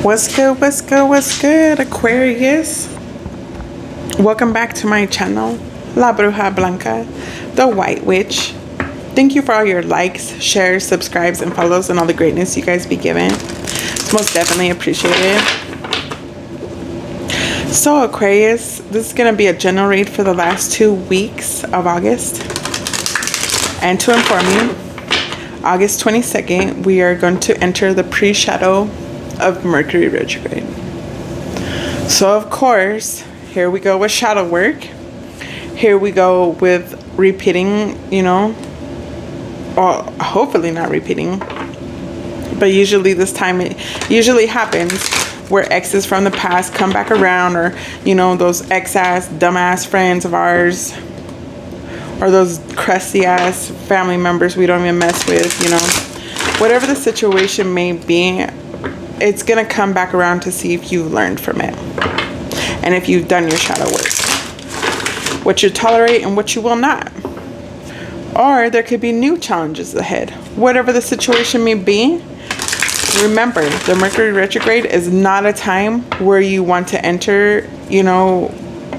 What's good, what's good, what's good, Aquarius? Welcome back to my channel, LaBrujaBlanca, the White Witch. Thank you for all your likes, shares, subscribes, and follows, and all the greatness you guys be giving. It's most definitely appreciated. So Aquarius, this is going to be a general read for the last 2 weeks of August. And to inform you, August 22nd, we are going to enter the pre-shadow of Mercury retrograde. So of course, here we go with shadow work. Here we go with repeating, well, hopefully not repeating, but usually this time it usually happens where exes from the past come back around, or those ex-ass dumbass friends of ours, or those crusty ass family members we don't even mess with, whatever the situation may be. It's going to come back around to see if you've learned from it and if you've done your shadow work, what you tolerate and what you will not. Or there could be new challenges ahead. Whatever the situation may be, remember, the Mercury retrograde is not a time where you want to enter,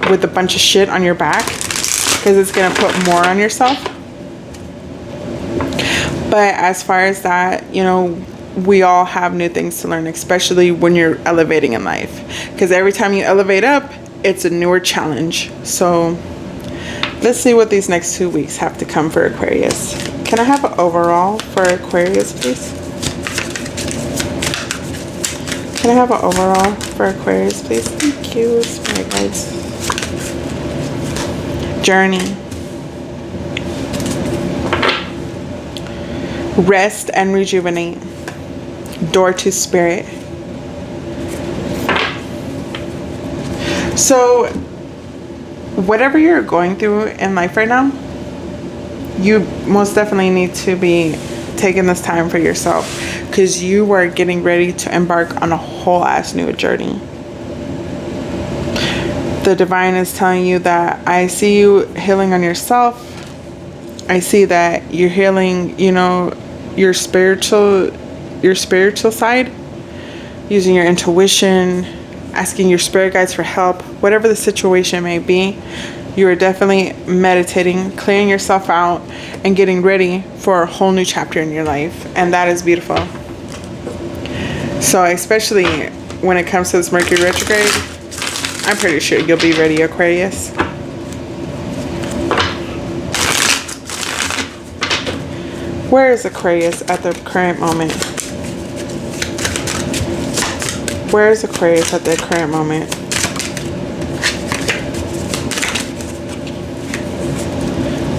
with a bunch of shit on your back, because it's going to put more on yourself. But as far as that, we all have new things to learn, especially when you're elevating in life, because every time you elevate up, it's a newer challenge. So let's see what these next 2 weeks have to come for Aquarius. Can I have an overall for Aquarius, please? Can I have an overall for Aquarius, please? Thank you, Spirit Guides. Journey. Rest and rejuvenate. Door to spirit. So whatever you're going through in life right now, you most definitely need to be taking this time for yourself, because you are getting ready to embark on a whole ass new journey. The divine is telling you that I see you healing on yourself. I see that you're healing, your spiritual side, using your intuition, asking your spirit guides for help, whatever the situation may be. You are definitely meditating, clearing yourself out, and getting ready for a whole new chapter in your life. And that is beautiful. So especially when it comes to this Mercury retrograde, I'm pretty sure you'll be ready, Aquarius. Where is Aquarius at the current moment? Where is Aquarius at the current moment?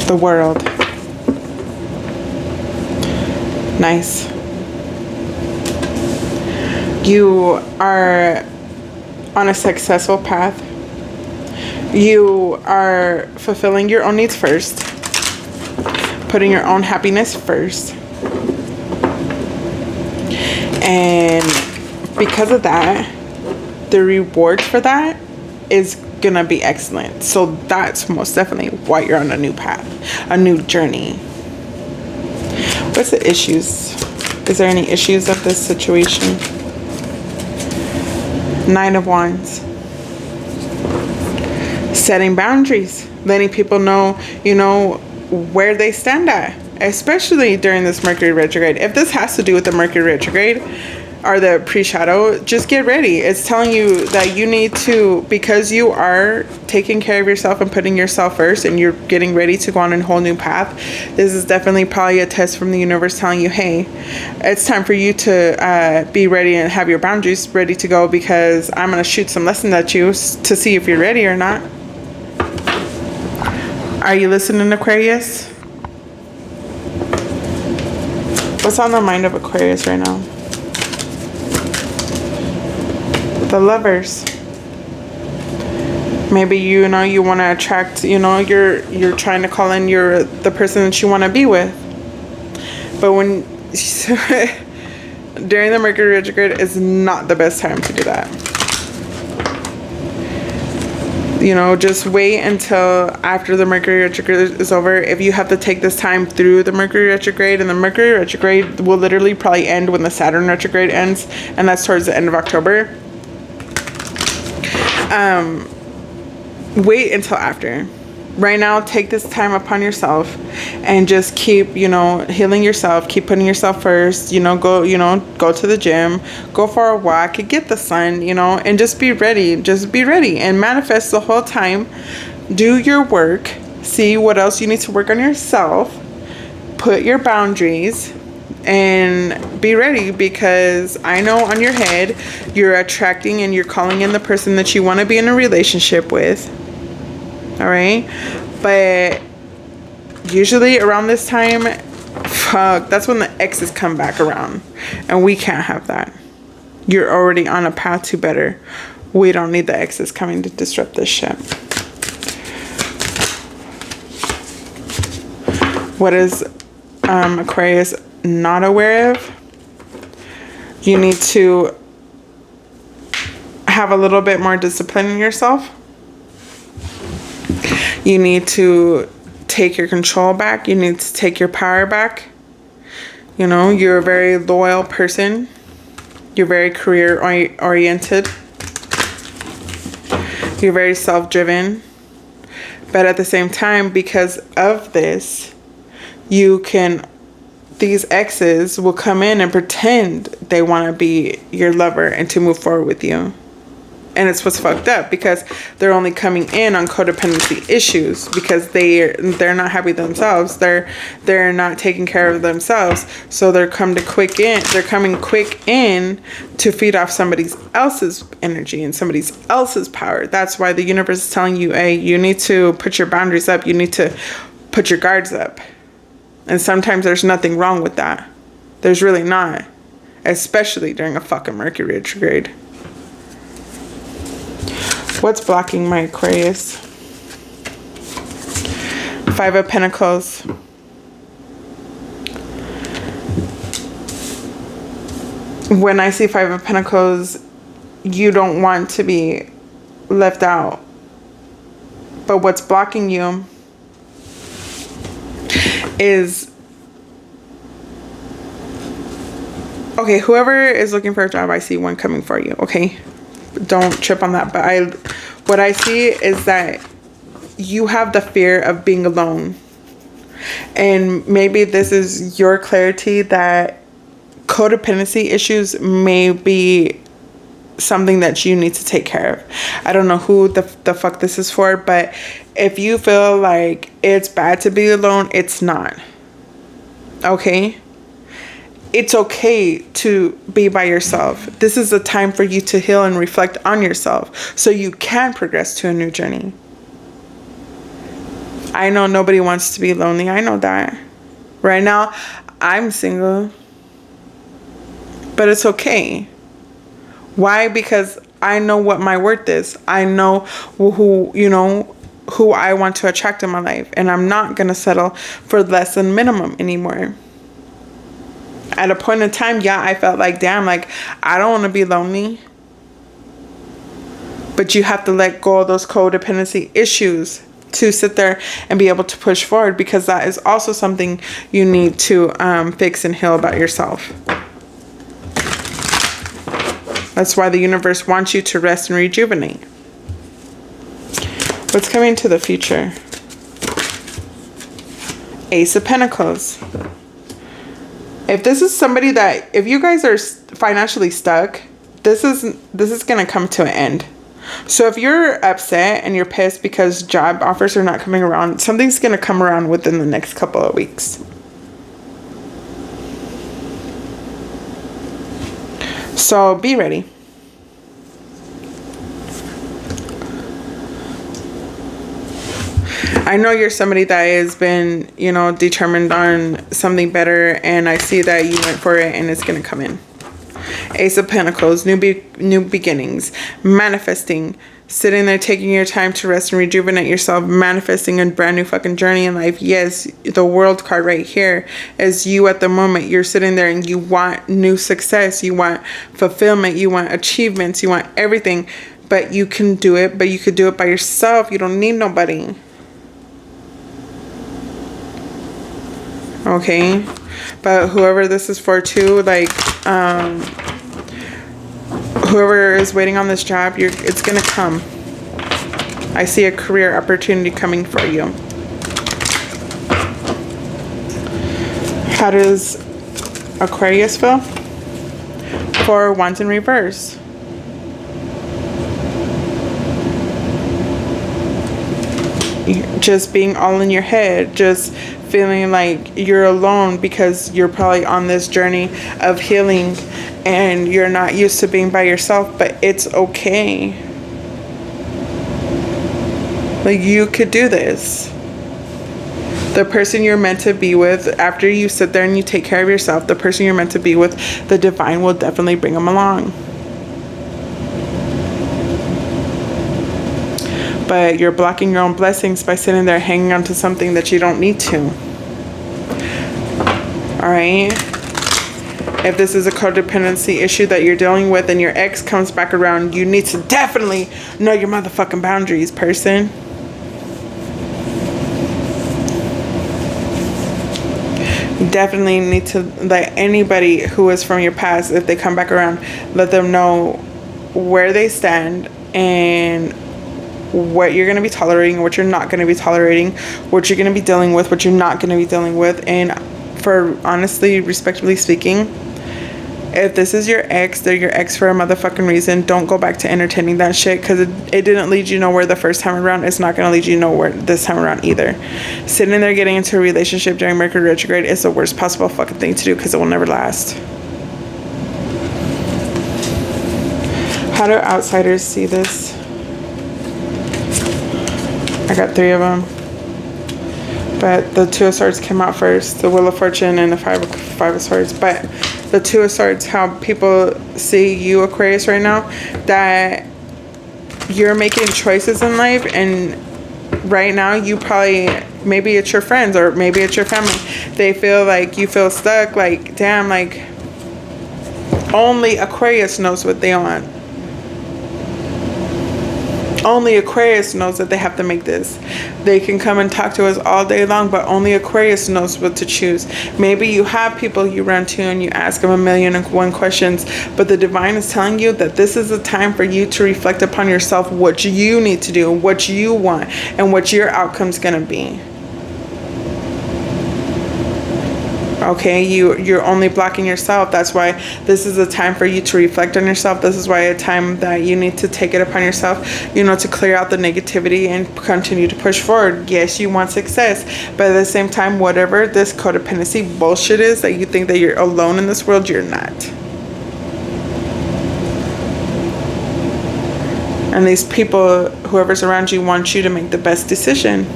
The World. Nice. You are on a successful path. You are fulfilling your own needs first, putting your own happiness first, and because of that, the reward for that is gonna be excellent. So that's most definitely why you're on a new path, a new journey. What's the issues? Is there any issues of this situation? 9 of Wands. Setting boundaries, letting people know, where they stand at, especially during this Mercury retrograde. If this has to do with the Mercury retrograde or the pre-shadow, just get ready. It's telling you that you need to, because you are taking care of yourself and putting yourself first, and you're getting ready to go on a whole new path. This is definitely probably a test from the universe telling you, hey, it's time for you to be ready and have your boundaries ready to go, because I'm going to shoot some lessons at you to see if you're ready or not. Are you listening, Aquarius? What's on the mind of Aquarius right now? The Lovers. Maybe you want to attract, you're trying to call in the person that you want to be with. But when during the Mercury retrograde is not the best time to do that. You know, just wait until after the Mercury retrograde is over. If you have to take this time through the Mercury retrograde, and the Mercury retrograde will literally probably end when the Saturn retrograde ends, and that's towards the end of October. Wait until after. Right now, take this time upon yourself and just keep, you know, healing yourself, keep putting yourself first, go to the gym, go for a walk, get the sun, and just be ready and manifest the whole time. Do your work, see what else you need to work on yourself, put your boundaries, and be ready, because I know on your head, you're attracting and you're calling in the person that you want to be in a relationship with. All right, but usually around this time, that's when the exes come back around, and we can't have that. You're already on a path to better. We don't need the exes coming to disrupt this shit. What is Aquarius not aware of? You need to have a little bit more discipline in yourself. You need to take your control back. You need to take your power back. You're a very loyal person. You're very career oriented. You're very self-driven. But at the same time, because of this, these exes will come in and pretend they want to be your lover and to move forward with you. And it's what's fucked up, because they're only coming in on codependency issues, because they're not happy themselves. They're not taking care of themselves. So they're coming quick in to feed off somebody else's energy and somebody else's power. That's why the universe is telling you, hey, you need to put your boundaries up. You need to put your guards up. And sometimes there's nothing wrong with that. There's really not. Especially during a fucking Mercury retrograde. What's blocking my Aquarius? 5 of Pentacles. When I see 5 of Pentacles, you don't want to be left out. But what's blocking you is, okay, whoever is looking for a job, I see one coming for you, okay? Don't trip on that. But what I see is that you have the fear of being alone. And maybe this is your clarity that codependency issues may be something that you need to take care of. I don't know who the fuck this is for, but if you feel like it's bad to be alone, it's not. Okay? It's okay to be by yourself. This is a time for you to heal and reflect on yourself so you can progress to a new journey. I know nobody wants to be lonely. I know that. Right now, I'm single. But it's okay. Why? Because I know what my worth is. I know who I want to attract in my life. And I'm not going to settle for less than minimum anymore. At a point in time, yeah, I felt like, damn, like, I don't want to be lonely. But you have to let go of those codependency issues to sit there and be able to push forward, because that is also something you need to fix and heal about yourself. That's why the universe wants you to rest and rejuvenate. What's coming to the future? Ace of Pentacles. If this is somebody that, if you guys are financially stuck, this is going to come to an end. So if you're upset and you're pissed because job offers are not coming around, something's going to come around within the next couple of weeks. So be ready. I know you're somebody that has been, determined on something better, and I see that you went for it and it's going to come in. Ace of Pentacles, new beginnings, manifesting, sitting there taking your time to rest and rejuvenate yourself, manifesting a brand new fucking journey in life. Yes, the World card right here is you at the moment. You're sitting there and you want new success, you want fulfillment, you want achievements, you want everything But you can do it, but you could do it by yourself. You don't need nobody. Okay? But whoever this is for too, like, whoever is waiting on this job, it's gonna come. I see a career opportunity coming for you. How does Aquarius feel? 4 of Wands in reverse. Just being all in your head, just feeling like you're alone because you're probably on this journey of healing and you're not used to being by yourself, but it's okay. Like, you could do this. The person you're meant to be with, after you sit there and you take care of yourself, the person you're meant to be with, the divine will definitely bring them along. But you're blocking your own blessings by sitting there hanging on to something that you don't need to. Alright? If this is a codependency issue that you're dealing with and your ex comes back around, you need to definitely know your motherfucking boundaries, person. You definitely need to let anybody who is from your past, if they come back around, let them know where they stand and what you're going to be tolerating, what you're not going to be tolerating, what you're going to be dealing with, what you're not going to be dealing with. And for honestly, respectfully speaking, if this is your ex, they're your ex for a motherfucking reason. Don't go back to entertaining that shit, because it didn't lead you nowhere the first time around. It's not going to lead you nowhere this time around either. Sitting there getting into a relationship during Mercury retrograde is the worst possible fucking thing to do, because it will never last. How do outsiders see this? I got 3 of them, but the 2 of Swords came out first, the Wheel of Fortune and the 5 of Swords. But the 2 of Swords, how people see you, Aquarius, right now, that you're making choices in life, and right now you probably, maybe it's your friends or maybe it's your family, they feel like you feel stuck, like, damn, like, only Aquarius knows what they want. Only Aquarius knows that they have to make this. They can come and talk to us all day long, but only Aquarius knows what to choose. Maybe you have people you run to and you ask them 1,000,001 questions, but the divine is telling you that this is a time for you to reflect upon yourself, what you need to do, what you want, and what your outcome's gonna be. Okay, you're only blocking yourself. That's why this is a time for you to reflect on yourself. This is why a time that you need to take it upon yourself, you know, to clear out the negativity and continue to push forward. Yes, you want success, but at the same time, whatever this codependency bullshit is that you think that you're alone in this world, you're not. And these people, whoever's around you, want you to make the best decision.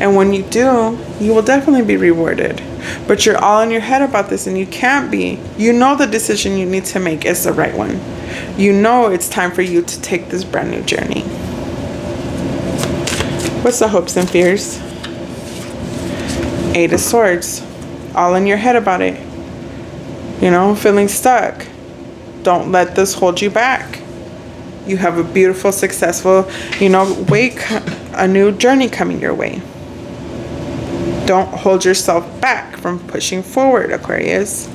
And when you do, you will definitely be rewarded. But you're all in your head about this, and you can't be. You know the decision you need to make is the right one. You know it's time for you to take this brand new journey. What's the hopes and fears? 8 of Swords. All in your head about it. You know, feeling stuck. Don't let this hold you back. You have a beautiful, successful, you know, a new journey coming your way. Don't hold yourself back from pushing forward, Aquarius.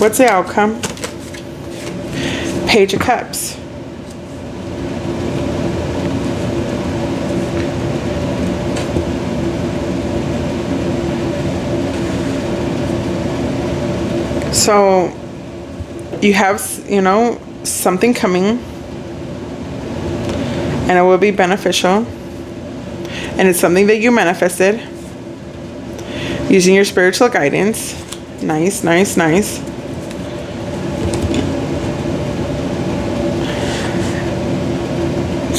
What's the outcome? Page of Cups. So you have, you know, something coming, and it will be beneficial, and it's something that you manifested using your spiritual guidance. Nice, nice, nice.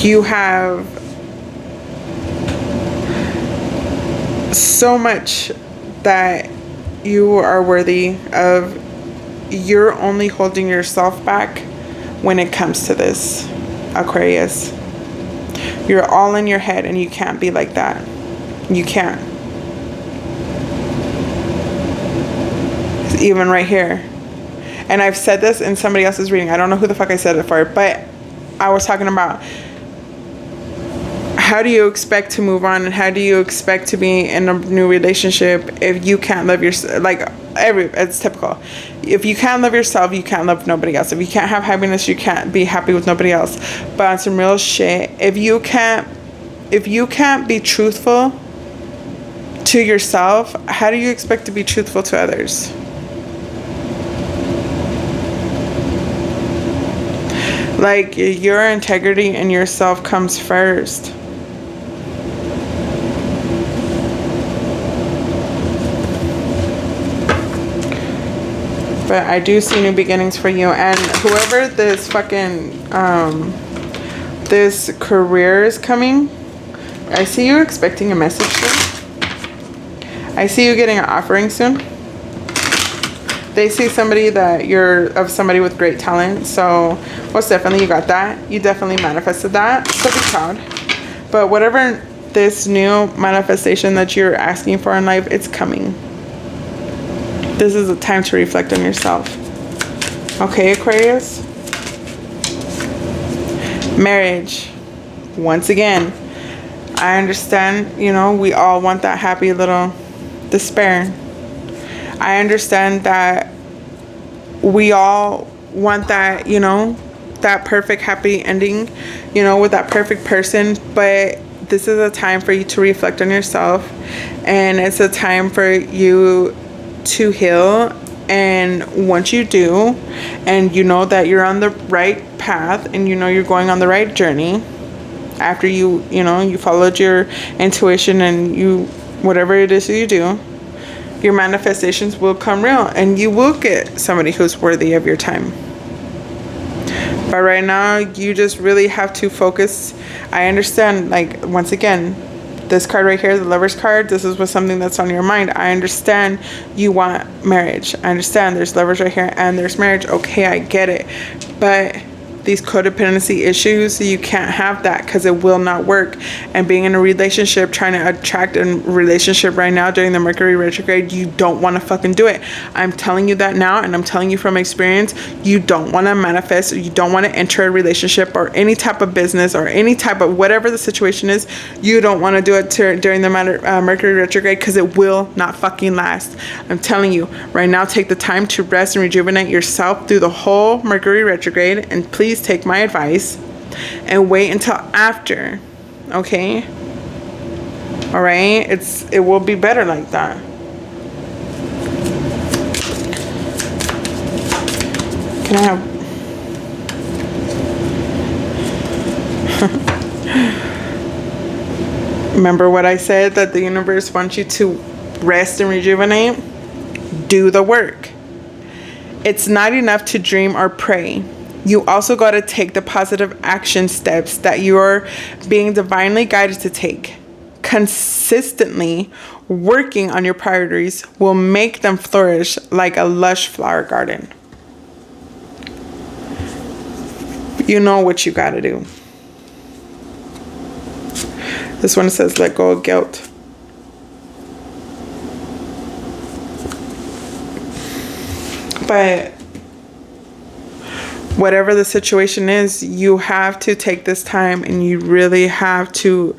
You have so much that you are worthy of. You're only holding yourself back when it comes to this, Aquarius. You're all in your head, and you can't be like that. You can't. Even right here. And I've said this in somebody else's reading. I don't know who the fuck I said it for, but I was talking about, how do you expect to move on, and how do you expect to be in a new relationship if you can't love yourself? Like, it's typical. If you can't love yourself, you can't love nobody else. If you can't have happiness, you can't be happy with nobody else. But on some real shit, if you can't be truthful to yourself, how do you expect to be truthful to others? Like, your integrity and yourself comes first. But I do see new beginnings for you. And whoever this fucking, this career is coming, I see you expecting a message soon. I see you getting an offering soon. They see somebody somebody with great talent. So most definitely you got that. You definitely manifested that. So be proud. But whatever this new manifestation that you're asking for in life, it's coming. This is a time to reflect on yourself. Okay, Aquarius? Marriage. Once again, I understand, we all want that happy little despair. I understand that we all want that, that perfect happy ending, with that perfect person. But this is a time for you to reflect on yourself. And it's a time for you to heal. And once you do, and you know that you're on the right path, and you're going on the right journey, after you followed your intuition and whatever it is you do, your manifestations will come real, and you will get somebody who's worthy of your time. But right now, you just really have to focus. I understand, like, once again, this card right here, the Lover's card, this is something that's on your mind. I understand you want marriage. I understand there's lovers right here and there's marriage. Okay, I get it. But these codependency issues, you can't have that, because it will not work. And being in a relationship, trying to attract a relationship right now during the Mercury retrograde, you don't want to fucking do it. I'm telling you that now, and I'm telling you from experience, you don't want to manifest, you don't want to enter a relationship or any type of business or any type of whatever the situation is. You don't want to do it during the Mercury retrograde, because it will not fucking last. I'm telling you right now, take the time to rest and rejuvenate yourself through the whole Mercury retrograde, and please take my advice and wait until after. Okay, all right, it will be better like that. Can I have remember what I said, that the universe wants you to rest and rejuvenate? Do the work. It's not enough to dream or pray. You also got to take the positive action steps that you're being divinely guided to take. Consistently working on your priorities will make them flourish like a lush flower garden. You know what you got to do. This one says, let go of guilt. But whatever the situation is, you have to take this time, and you really have to,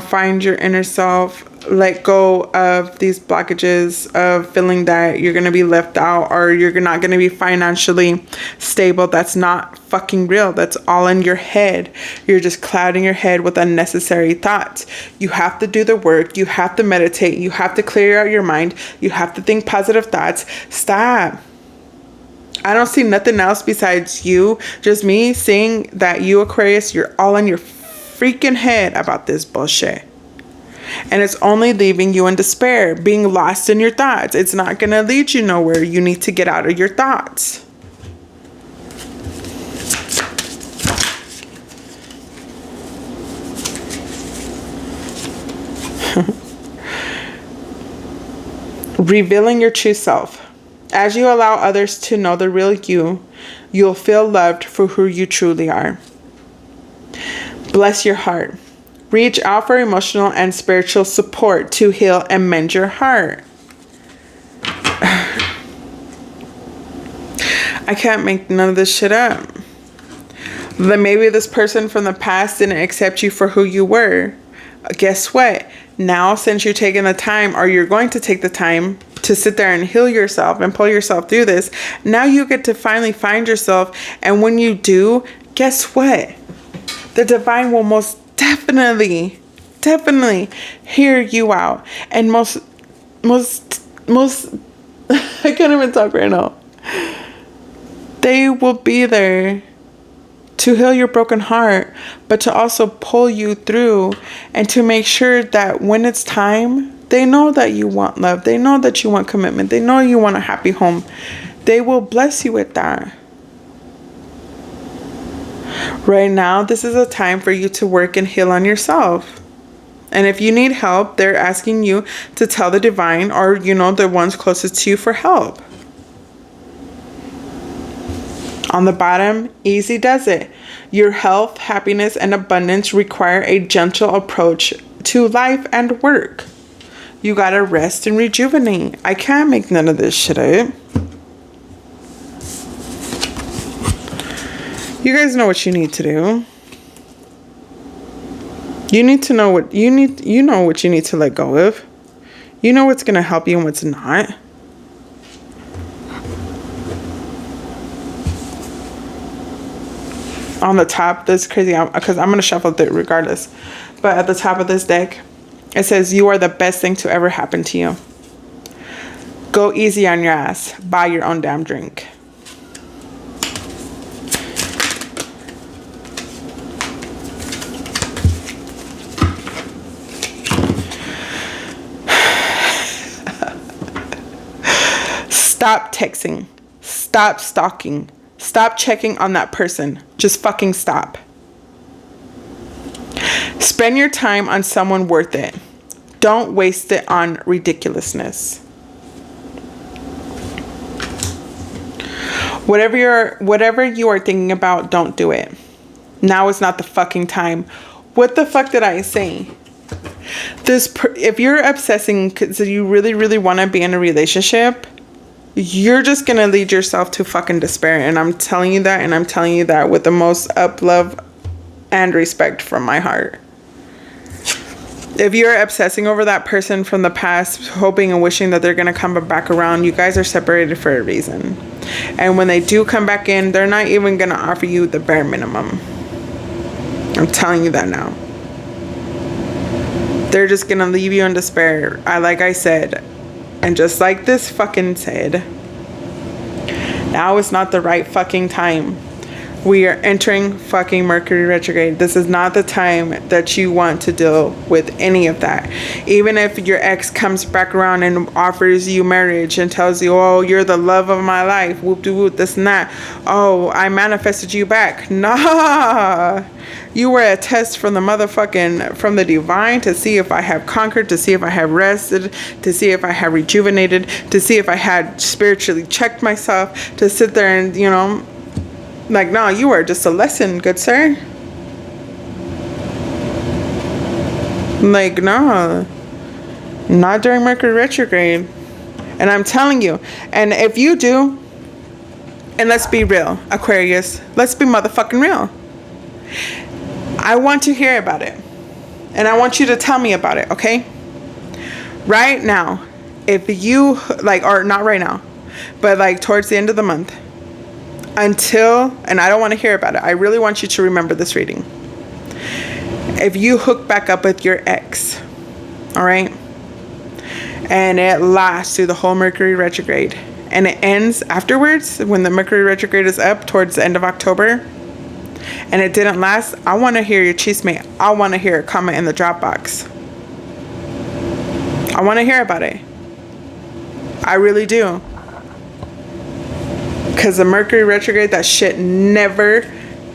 find your inner self, let go of these blockages of feeling that you're going to be left out, or you're not going to be financially stable. That's not fucking real. That's all in your head. You're just clouding your head with unnecessary thoughts. You have to do the work. You have to meditate. You have to clear out your mind. You have to think positive thoughts. Stop. I don't see nothing else besides you. Just me seeing that you, Aquarius, you're all in your freaking head about this bullshit. And it's only leaving you in despair, being lost in your thoughts. It's not going to lead you nowhere. You need to get out of your thoughts. Revealing your true self. As you allow others to know the real you, you'll feel loved for who you truly are. Bless your heart. Reach out for emotional and spiritual support to heal and mend your heart. I can't make none of this shit up. Then maybe this person from the past didn't accept you for who you were. Guess what? Now, since you're taking the time, or you're going to take the time to sit there and heal yourself and pull yourself through this, now you get to finally find yourself. And when you do, guess what? The divine will most definitely hear you out. And most I can't even talk right now. They will be there to heal your broken heart, but to also pull you through and to make sure that when it's time, they know that you want love. They know that you want commitment. They know you want a happy home. They will bless you with that. Right now, this is a time for you to work and heal on yourself. And if you need help, they're asking you to tell the divine, or, the ones closest to you, for help. On the bottom, easy does it. Your health, happiness, and abundance require a gentle approach to life and work. You gotta rest and rejuvenate. I can't make none of this shit up. You guys know what you need to do. You need to know what you need. You know what you need to let go of. You know what's gonna help you and what's not. On the top, this is crazy because I'm going to shuffle it regardless. But at the top of this deck, it says, you are the best thing to ever happen to you. Go easy on your ass. Buy your own damn drink. Stop texting. Stop stalking. Stop checking on that person. Just fucking stop. Spend your time on someone worth it. Don't waste it on ridiculousness. Whatever you are thinking about, don't do it. Now is not the fucking time. What the fuck did I say? If you're obsessing because you really, really want to be in a relationship, you're just going to lead yourself to fucking despair. And I'm telling you that, and I'm telling you that with the most love and respect from my heart. If you're obsessing over that person from the past, hoping and wishing that they're going to come back around, you guys are separated for a reason. And when they do come back in, they're not even going to offer you the bare minimum. I'm telling you that now. They're just going to leave you in despair. Like I said, and just like this fucking said, now is not the right fucking time. We are entering fucking Mercury retrograde. This is not the time that you want to deal with any of that. Even if your ex comes back around and offers you marriage and tells you, oh, you're the love of my life, whoop de whoop, this and that. Oh, I manifested you back. Nah. You were a test from the divine to see if I have conquered, to see if I have rested, to see if I have rejuvenated, to see if I had spiritually checked myself, to sit there and, like, no, you are just a lesson, good sir. Like, no, not during Mercury retrograde. And I'm telling you, and if you do, and let's be real, Aquarius, let's be motherfucking real. I want to hear about it. And I want you to tell me about it, okay? Right now, if you, or not right now, but towards the end of the month, and I don't want to hear about it. I really want you to remember this reading. If you hook back up with your ex, all right, and it lasts through the whole Mercury retrograde, and it ends afterwards when the Mercury retrograde is up towards the end of October, and it didn't last, I want to hear your chisme. I want to hear a comment in the Dropbox. I want to hear about it. I really do. Because the Mercury retrograde, that shit never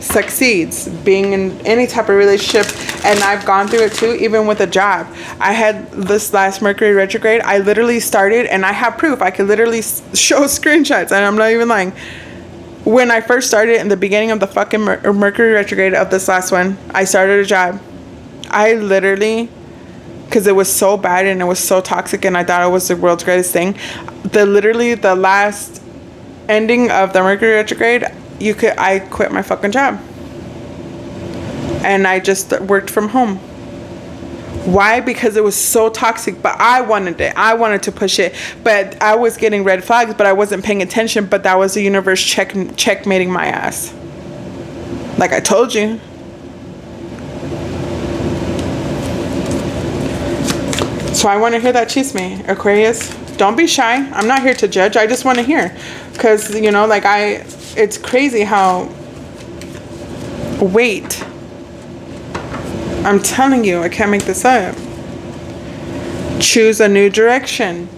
succeeds. Being in any type of relationship, and I've gone through it too, even with a job. I had this last Mercury retrograde. I literally started, and I have proof. I could literally show screenshots, and I'm not even lying. When I first started in the beginning of the fucking Mercury retrograde of this last one, I started a job. I literally, because it was so bad and it was so toxic, and I thought it was the world's greatest thing. The last ending of the Mercury retrograde, I quit my fucking job. And I just worked from home. Why? Because it was so toxic, but I wanted it. I wanted to push it, but I was getting red flags, but I wasn't paying attention. But that was the universe checkmating my ass. Like I told you. So I want to hear that chisme, Aquarius. Don't be shy. I'm not here to judge. I just want to hear. Because, you know, like it's crazy how, wait. I'm telling you, I can't make this up. Choose a new direction.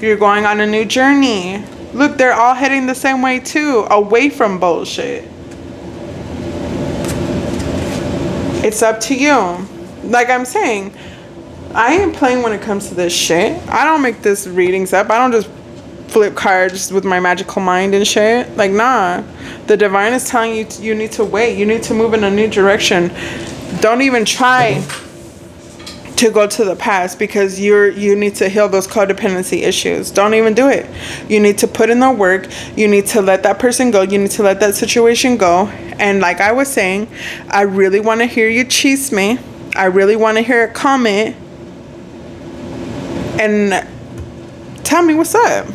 You're going on a new journey. Look, they're all heading the same way too. Away from bullshit. It's up to you. Like I'm saying, I ain't playing when it comes to this shit. I don't make this readings up. I don't just flip cards with my magical mind and shit. Like, nah. The divine is telling you you need to wait. You need to move in a new direction. Don't even try to go to the past because you need to heal those codependency issues. Don't even do it. You need to put in the work. You need to let that person go. You need to let that situation go. And like I was saying, I really want to hear you chisme. I really want to hear a comment. And tell me what's up.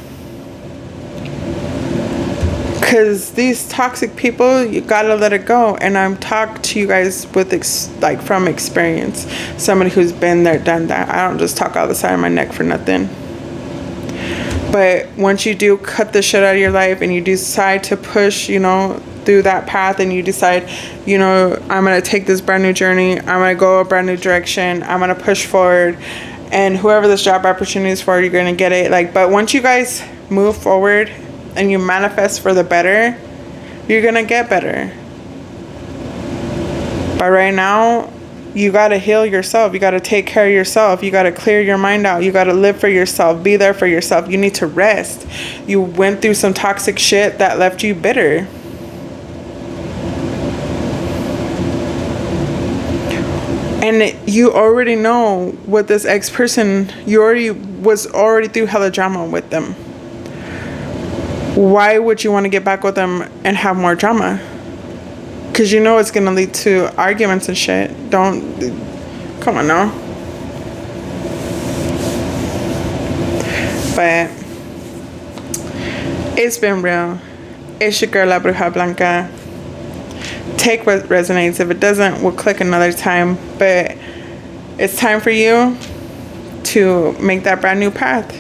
Because these toxic people, you gotta let it go. And I'm talking to you guys with from experience. Somebody who's been there, done that. I don't just talk out the side of my neck for nothing. But once you do cut the shit out of your life and you decide to push, you know, through that path, and you decide, you know, I'm gonna take this brand new journey. I'm gonna go a brand new direction. I'm gonna push forward. And whoever this job opportunity is for, you're gonna get it. Like, but once you guys move forward and you manifest for the better, you're gonna get better. But right now, you gotta heal yourself. You gotta take care of yourself. You gotta clear your mind out. You gotta live for yourself. Be there for yourself. You need to rest. You went through some toxic shit that left you bitter. And you already know what this ex-person, was already through hella drama with them. Why would you want to get back with them and have more drama? Because you know it's going to lead to arguments and shit. Come on now. But it's been real. It's your girl, LaBrujaBlanca. Take what resonates. If it doesn't, we'll click another time. But it's time for you to make that brand new path.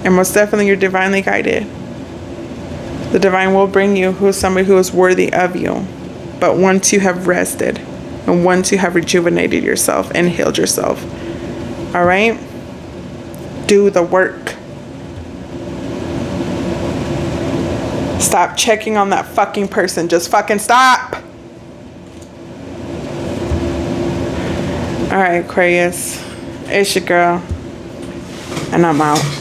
And most definitely, you're divinely guided. The divine will bring you somebody who is worthy of you. But once you have rested and once you have rejuvenated yourself and healed yourself, all right? Do the work. Stop checking on that fucking person. Just fucking stop. All right, Aquarius. It's your girl. And I'm out.